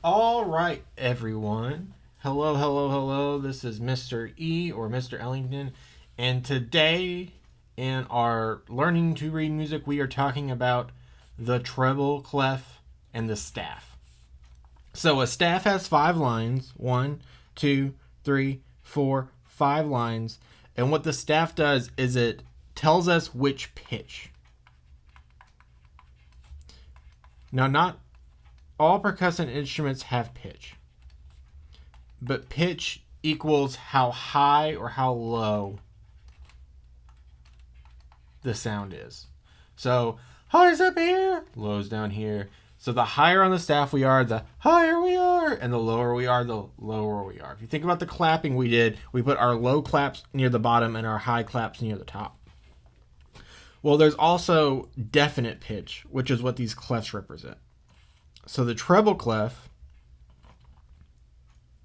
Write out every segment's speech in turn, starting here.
All right, everyone. Hello, hello, hello. This is Mr. E or Mr. Ellington. And today, in our Learning to Read Music, we are talking about the treble clef and the staff. So, a staff has 5 lines: 1, 2, 3, 4, 5 lines. And what the staff does is it tells us which pitch. Now, not all percussion instruments have pitch, but pitch equals how high or how low the sound is. So high's up here, low's down here. So the higher on the staff we are, the higher we are, and the lower we are, the lower we are. If you think about the clapping we did, we put our low claps near the bottom and our high claps near the top. Well, there's also definite pitch, which is what these clefs represent. So the treble clef,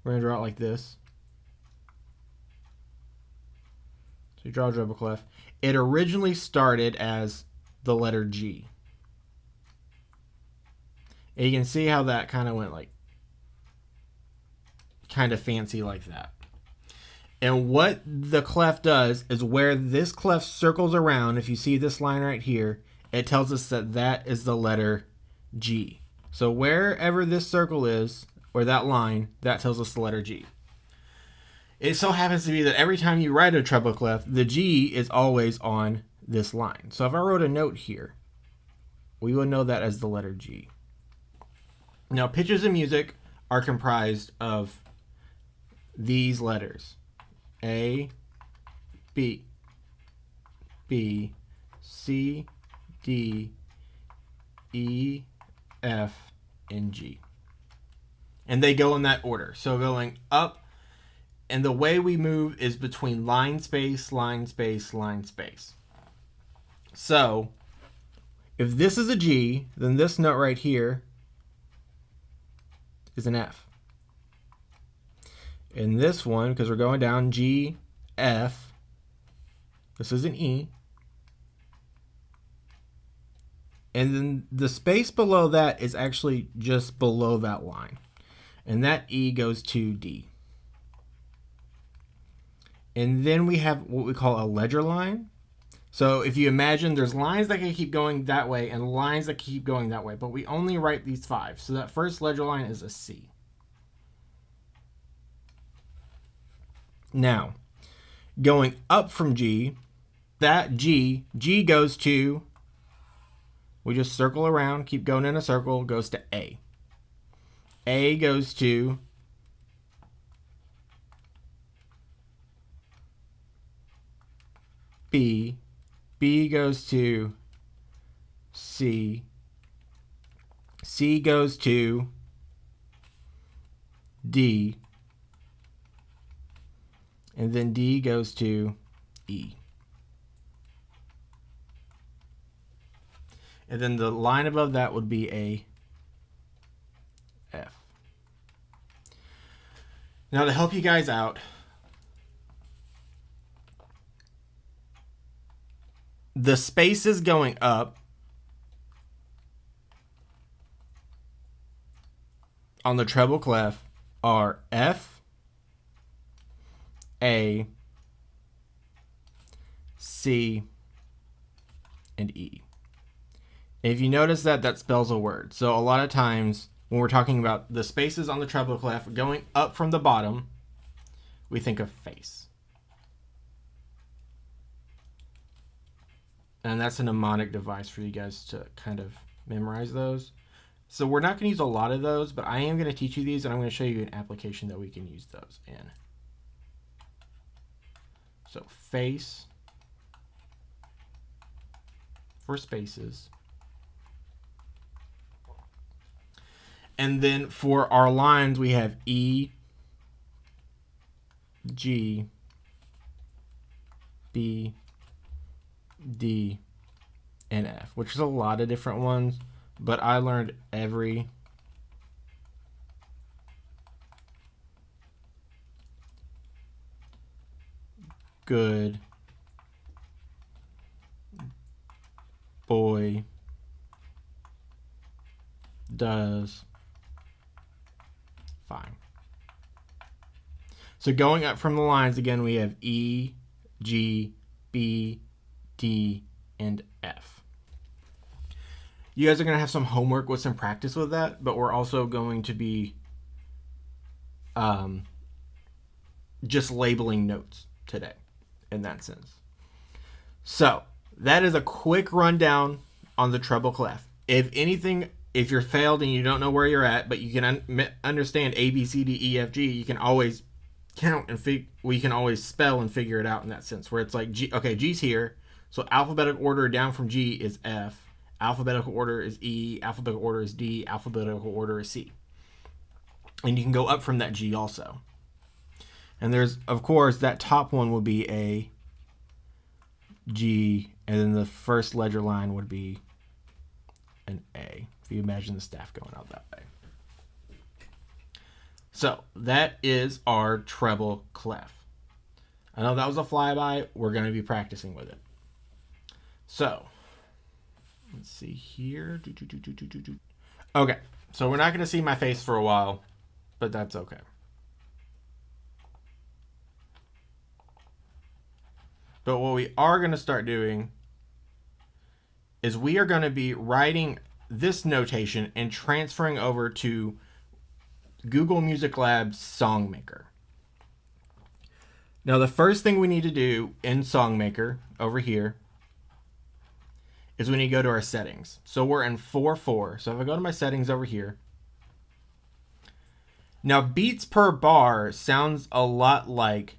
we're going to draw it like this. So you draw a treble clef. It originally started as the letter G. And you can see how that kind of went like kind of fancy like that. And what the clef does is where this clef circles around, if you see this line right here, it tells us that that is the letter G. So wherever this circle is, or that line, that tells us the letter G. It so happens to be that every time you write a treble clef, the G is always on this line. So if I wrote a note here, we would know that as the letter G. Now, pitches in music are comprised of these letters: A, B, B, C, D, E, F, and G. And they go in that order. So going up, and the way we move is between line space, line space, line space. So if this is a G, then this note right here is an F. And this one, because we're going down, G, F, this is an E. And then the space below that is actually just below that line. And that E goes to D. And then we have what we call a ledger line. So if you imagine, there's lines that can keep going that way and lines that keep going that way, but we only write these 5. So that first ledger line is a C. Now, going up from G, that G goes to, we just circle around, keep going in a circle, goes to A. A goes to B. B goes to C. C goes to D. And then D goes to E. And then the line above that would be a F. Now, to help you guys out, the spaces going up on the treble clef are F, A, C, and E. And if you notice that, that spells a word. So a lot of times when we're talking about the spaces on the treble clef going up from the bottom, we think of face. And that's a mnemonic device for you guys to kind of memorize those. So we're not going to use a lot of those, but I am going to teach you these, and I'm going to show you an application that we can use those in. So face for spaces. And then for our lines, we have E, G, B, D, and F, which is a lot of different ones, but I learned every good boy does fine. So going up from the lines again, we have E, G, B, D, and F. You guys are going to have some homework with some practice with that, but we're also going to be just labeling notes today in that sense. So that is a quick rundown on the treble clef. If anything, if you're failed and you don't know where you're at, but you can understand A, B, C, D, E, F, G, you can always count and we can always spell and figure it out in that sense, where it's like G, okay, G's here, so alphabetical order down from G is F, alphabetical order is E, alphabetical order is D, alphabetical order is C, and you can go up from that G also. And there's, of course, that top one would be A, G, and then the first ledger line would be an A, if you imagine the staff going out that way. So that is our treble clef. I know that was a flyby. We're going to be practicing with it. So let's see here. Okay, so we're not going to see my face for a while, but that's okay. But what we are going to start doing is we are going to be writing this notation and transferring over to Google Music Lab's Songmaker. Now, the first thing we need to do in Songmaker over here is we need to go to our settings. So we're in 4.4. So if I go to my settings over here. Now, beats per bar sounds a lot like,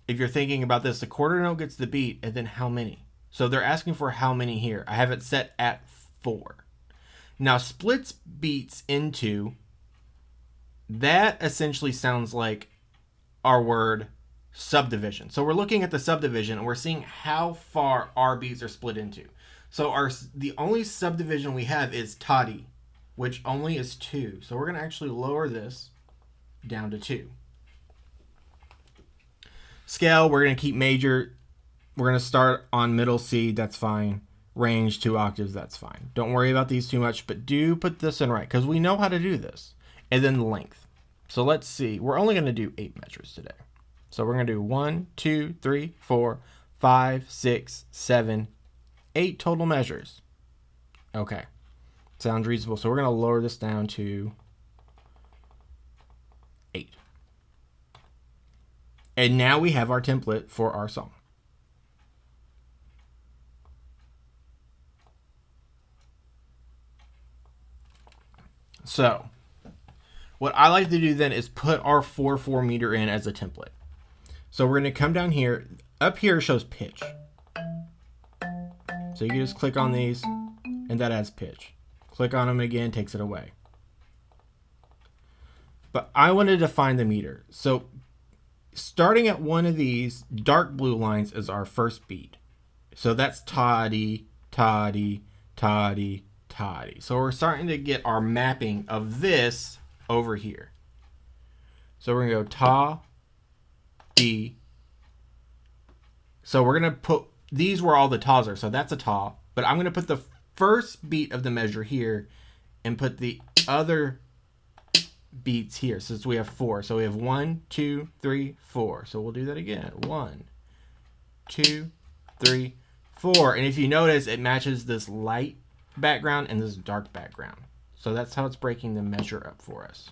if you're thinking about this, the quarter note gets the beat and then how many. So they're asking for how many here. I have it set at 4. Now, splits beats into, that essentially sounds like our word subdivision. So we're looking at the subdivision and we're seeing how far our beats are split into. So the only subdivision we have is toddy, which only is 2. So we're going to actually lower this down to 2. Scale, we're going to keep major. We're going to start on middle C. That's fine. Range 2 octaves, that's fine. Don't worry about these too much, but do put this in right because we know how to do this. And then length. So let's see. We're only going to do 8 measures today. So we're going to do 1, 2, 3, 4, 5, 6, 7, 8 total measures. Okay. Sounds reasonable. So we're going to lower this down to 8. And now we have our template for our song. So what I like to do then is put our 4/4 meter in as a template. So we're going to come down here. Up here shows pitch. So you can just click on these and that adds pitch. Click on them again, takes it away. But I wanted to find the meter. So starting at one of these dark blue lines is our first beat. So that's toddy, toddy, toddy, toddy. So we're starting to get our mapping of this over here. So we're going to go ta, D. So we're going to put, these where all the tas are. So that's a ta. But I'm going to put the first beat of the measure here and put the other beats here since we have 4. So we have 1, 2, 3, 4. So we'll do that again. 1, 2, 3, 4. And if you notice, it matches this light background and this dark background. So that's how it's breaking the measure up for us.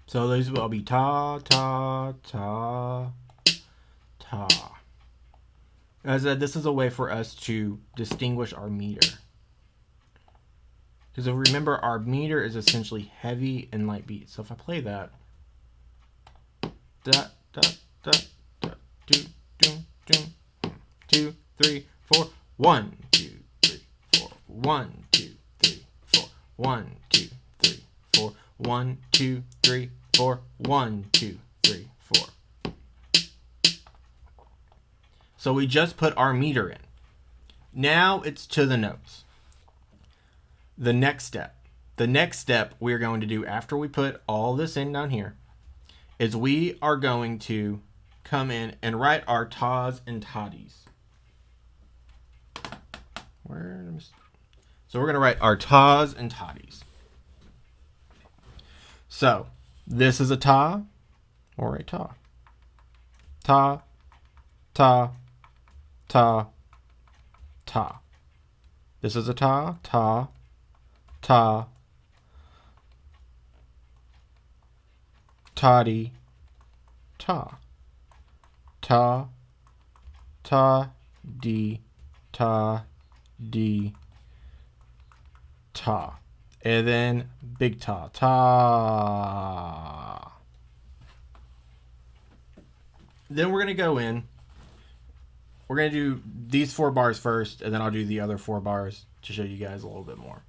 So those will be ta, ta, ta, ta. As I said, this is a way for us to distinguish our meter. Because remember, our meter is essentially heavy and light beats. So if I play that, da, da, da, da, do, do, do, 2, 3, 4, 1, 2, 3, 4, 1, 2, 3, 1, 2, 3, 4. 1, 2, 3, 4. 1, 2, 3, 4. So we just put our meter in. Now it's to the notes. The next step we're going to do after we put all this in down here is we are going to come in and write our tas and toddies. So we're going to write our tas and toddies. So this is a ta or a ta. Ta, ta, ta, ta. This is a ta, ta, ta, toddy, ta, ta, ta, dee, ta, dee, ta. And then big ta, ta. Then we're going to go in. We're going to do these 4 bars first, and then I'll do the other 4 bars to show you guys a little bit more.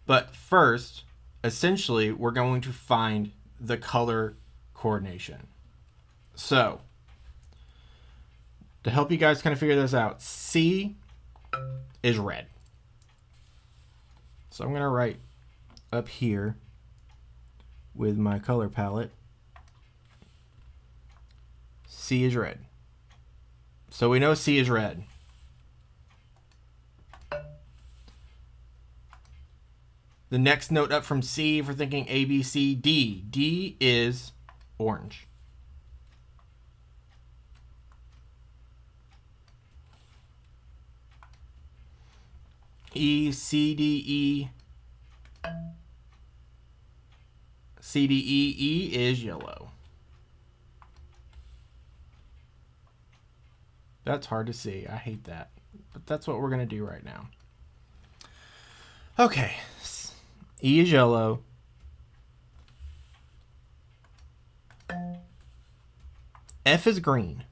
But first, essentially, we're going to find the color coordination. So, to help you guys kind of figure this out, C is red. So I'm going to write up here with my color palette. C is red. So we know C is red. The next note up from C, if we're thinking A, B, C, D. D is orange. E, C, D, E. C, D, E. E is yellow. That's hard to see. I hate that. But that's what we're going to do right now. Okay. E is yellow. F is green.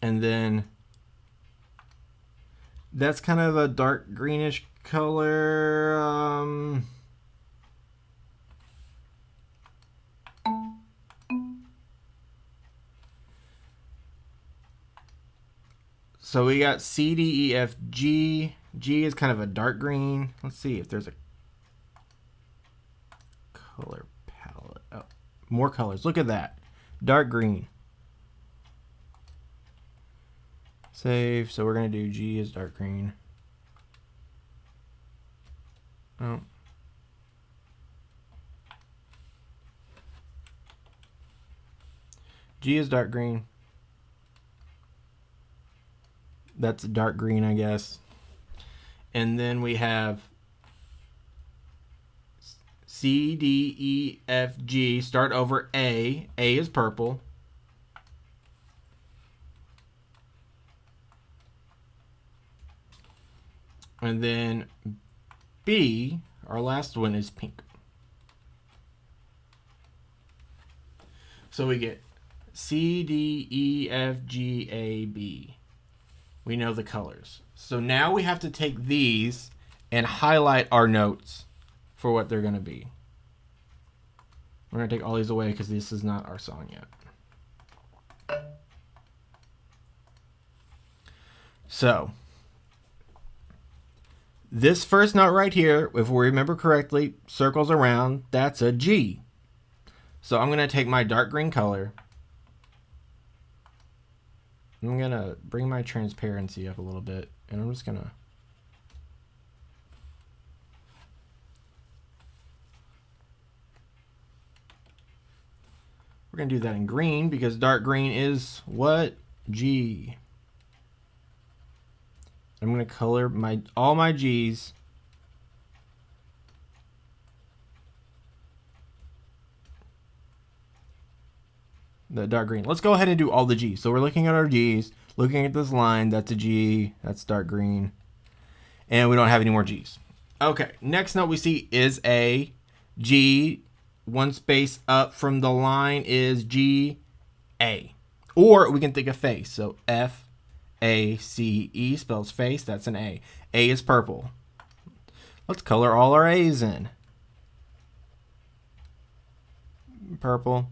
And then that's kind of a dark greenish color. So we got C, D, E, F, G. G is kind of a dark green. Let's see if there's a color palette. Oh, more colors. Look at that. Dark green. Save. So we're going to do G is dark green. Oh. G is dark green. That's dark green, I guess. And then we have C, D, E, F, G. Start over A. A is purple. And then B, our last one, is pink. So we get C, D, E, F, G, A, B. We know the colors. So now we have to take these and highlight our notes for what they're going to be. We're going to take all these away because this is not our song yet. So this first note right here, if we remember correctly, circles around, that's a G. So I'm going to take my dark green color. I'm going to bring my transparency up a little bit, and I'm just going to we're going to do that in green because dark green is what? G. I'm going to color all my G's the dark green. Let's go ahead and do all the G's. So we're looking at our G's, looking at this line. That's a G. That's dark green. And we don't have any more G's. Okay, next note we see is a G. one space up from the line is G, A. Or we can think of face. So F, A, C, E spells face. That's an A. A is purple. Let's color all our A's in. Purple.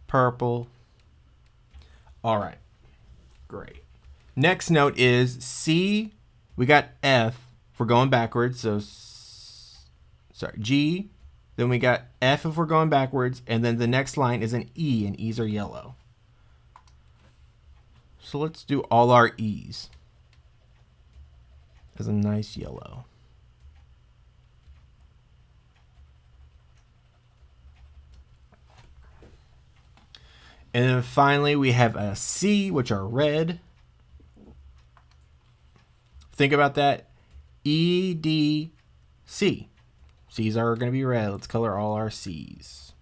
Purple. All right. Great. Next note is C. We got F. If we're going backwards. So, sorry, G. Then we got F if we're going backwards. And then the next line is an E, and E's are yellow. So let's do all our E's as a nice yellow. And then finally we have a C, which are red. Think about that. E, D, C. C's are going to be red. Let's color all our C's.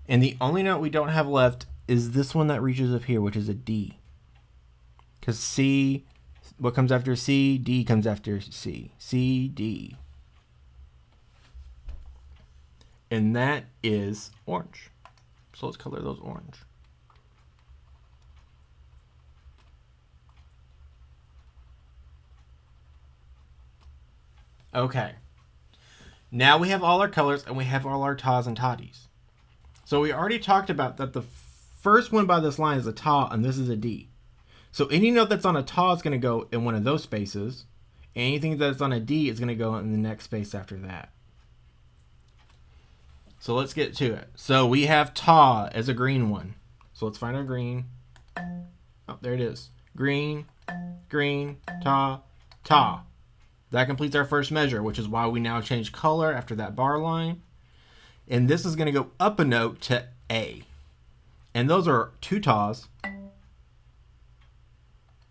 And the only note we don't have left is this one that reaches up here, which is a D. Because C, what comes after C? D comes after C. C, D. And that is orange. So let's color those orange. Okay. Now we have all our colors and we have all our tas and toddies. So we already talked about that the first one by this line is a ta and this is a D. So any note that's on a ta is going to go in one of those spaces. Anything that's on a D is going to go in the next space after that. So let's get to it. So we have ta as a green one. So let's find our green. Oh, there it is. Green, green, ta, ta. That completes our first measure, which is why we now change color after that bar line. And this is going to go up a note to A. And those are two tas.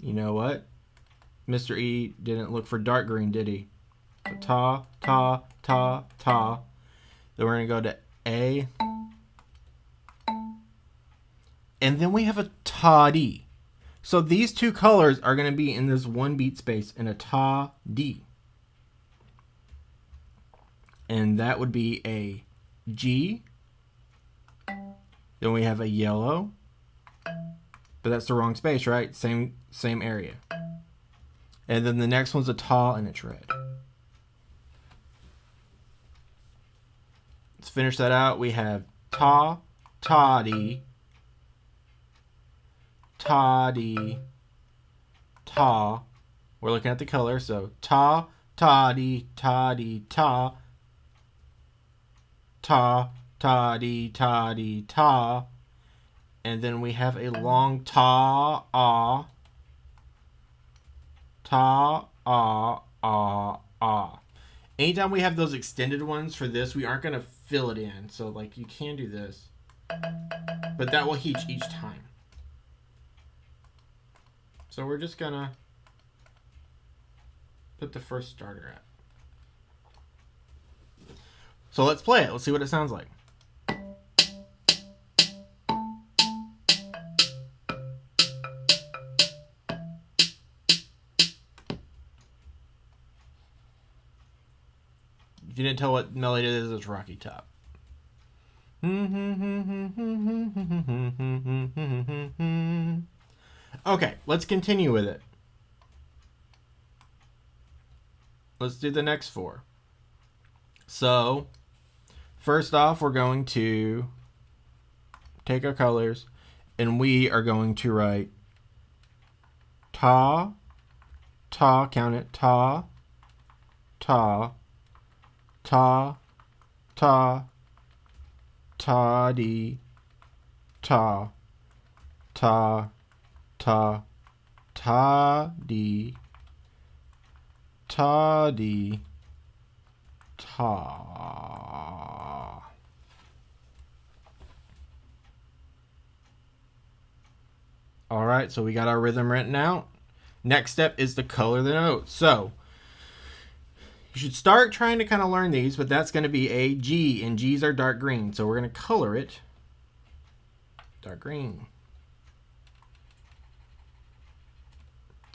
You know what? Mr. E didn't look for dark green, did he? So ta, ta, ta, ta. Then we're going to go to A. And then we have a ta-D. So these two colors are going to be in this one beat space in a ta-D. And that would be a G. Then we have a yellow. But that's the wrong space, right? Same area. And then the next one's a ta and it's red. Let's finish that out. We have ta, ta-D, ta-D, ta. We're looking at the color. So ta, ta-D, ta-D, ta. Ta, ta-D, ta-D, ta. And then we have a long ta, ah. Ta, ah, ah, ah. Anytime we have those extended ones for this, we aren't going to fill it in. So, like, you can do this. But that will each time. So we're just going to put the first starter at. So let's play it. Let's see what it sounds like. If you didn't tell what melody it is, it's Rocky Top. Okay, let's continue with it. Let's do the next four. So, first off, we're going to take our colors and we are going to write ta, ta, count it, ta, ta, ta, ta, ta-dee, ta, ta, ta, ta-dee, ta-dee, ta. All right, so we got our rhythm written out. Next step is to color the notes. So you should start trying to kind of learn these, but that's going to be a G, and G's are dark green. So we're going to color it dark green.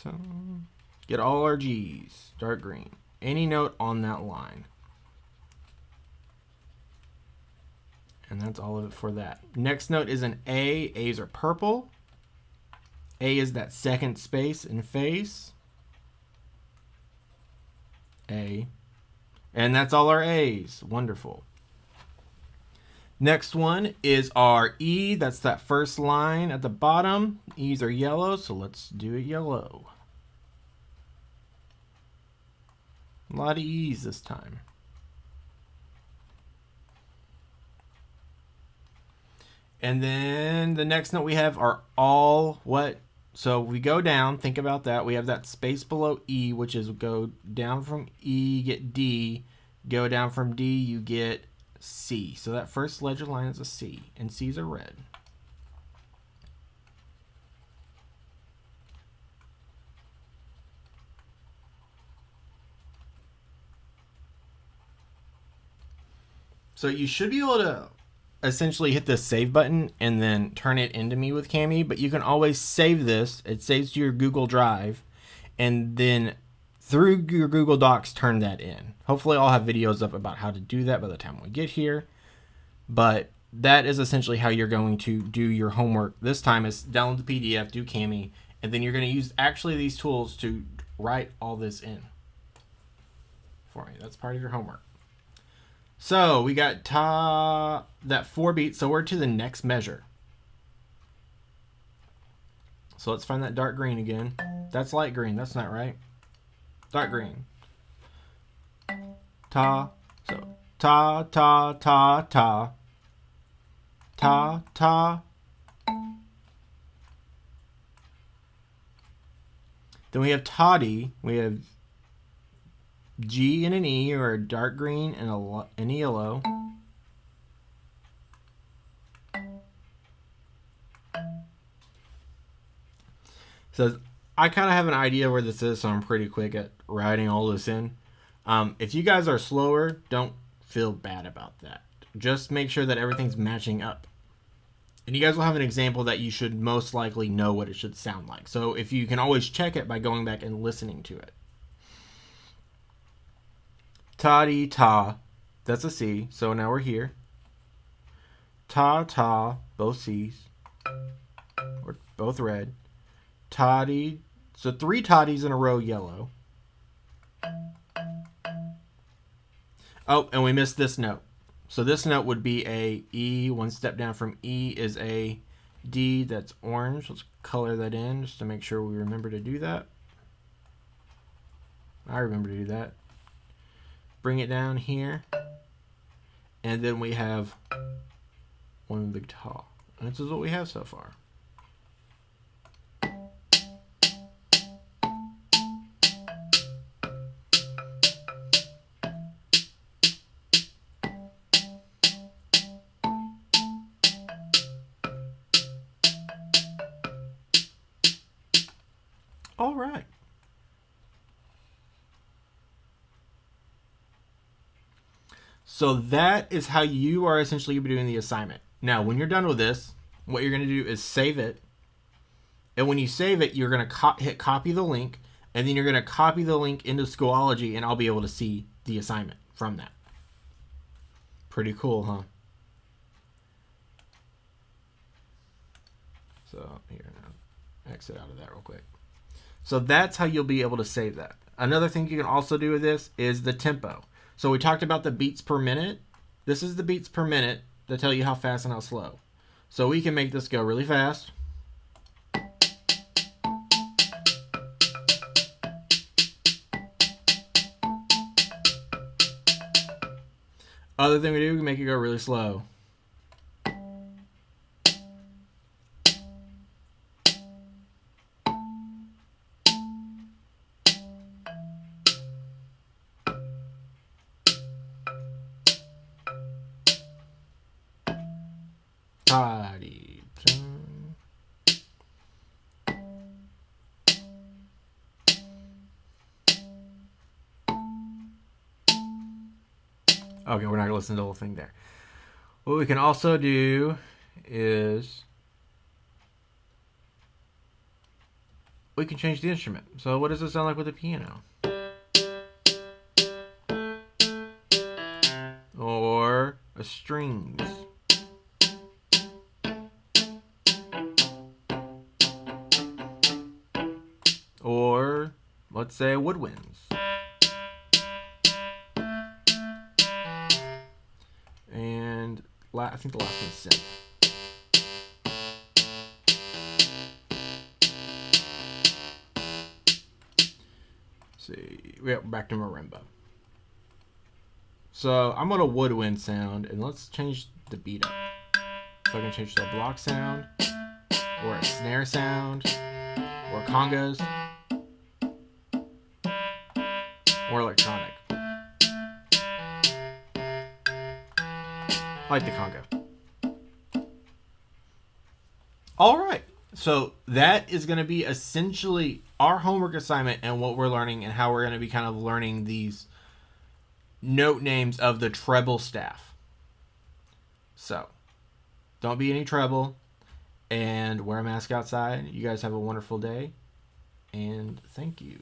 So get all our G's, dark green. Any note on that line. And that's all of it for that. Next note is an A. A's are purple. A is that second space in face. A. And that's all our A's. Wonderful. Next one is our E. That's that first line at the bottom. E's are yellow, so let's do it yellow. A lot of E's this time. And then the next note we have are all what? So we go down, think about that. We have that space below E, which is go down from E, get D. Go down from D, you get C. So that first ledger line is a C, and C's are red. So you should be able to essentially hit the save button and then turn it into me with Cami, but you can always save this. It saves to your Google Drive, and then through your Google Docs, turn that in. Hopefully I'll have videos up about how to do that by the time we get here. But that is essentially how you're going to do your homework. This time is download the PDF, do Cami, and then you're going to use actually these tools to write all this in for me. That's part of your homework. So we got that 4 beats, so we're to the next measure. So let's find that dark green again. That's light green, that's not right. Dark green. Ta, so ta, ta, ta, ta. Ta, ta. Then we have toddy. We have G and an E, or a dark green and a yellow. So I kind of have an idea where this is, so I'm pretty quick at writing all this in. If you guys are slower, don't feel bad about that. Just make sure that everything's matching up. And you guys will have an example that you should most likely know what it should sound like. So if you can always check it by going back and listening to it. Ta-dee, ta. That's a C. So now we're here. Ta, ta. Both C's. Or both red. Toddy. So 3 toddies in a row yellow. Oh, and we missed this note. So this note would be a E. One step down from E is a D. That's orange. Let's color that in just to make sure we remember to do that. I remember to do that. Bring it down here. And then we have one big ta. And this is what we have so far. All right. So that is how you are essentially doing the assignment. Now, when you're done with this, what you're going to do is save it. And when you save it, you're going to hit copy the link. And then you're going to copy the link into Schoology, and I'll be able to see the assignment from that. Pretty cool, huh? So here, now exit out of that real quick. So that's how you'll be able to save that. Another thing you can also do with this is the tempo. So we talked about the beats per minute. This is the beats per minute to tell you how fast and how slow. So we can make this go really fast. Other thing we do, we can make it go really slow. Tidy. Okay, we're not going to listen to the whole thing there. What we can also do is we can change the instrument. So what does it sound like with a piano? Or a strings? Or let's say woodwinds. And I think the last one's synth. See, we're back to marimba. So I'm on a woodwind sound, and let's change the beat up. So I can change to a block sound, or a snare sound, or congas, or electronic. I like the conga. All right. So that is going to be essentially our homework assignment and what we're learning and how we're going to be kind of learning these note names of the treble staff. So don't be any trouble and wear a mask outside. You guys have a wonderful day and thank you.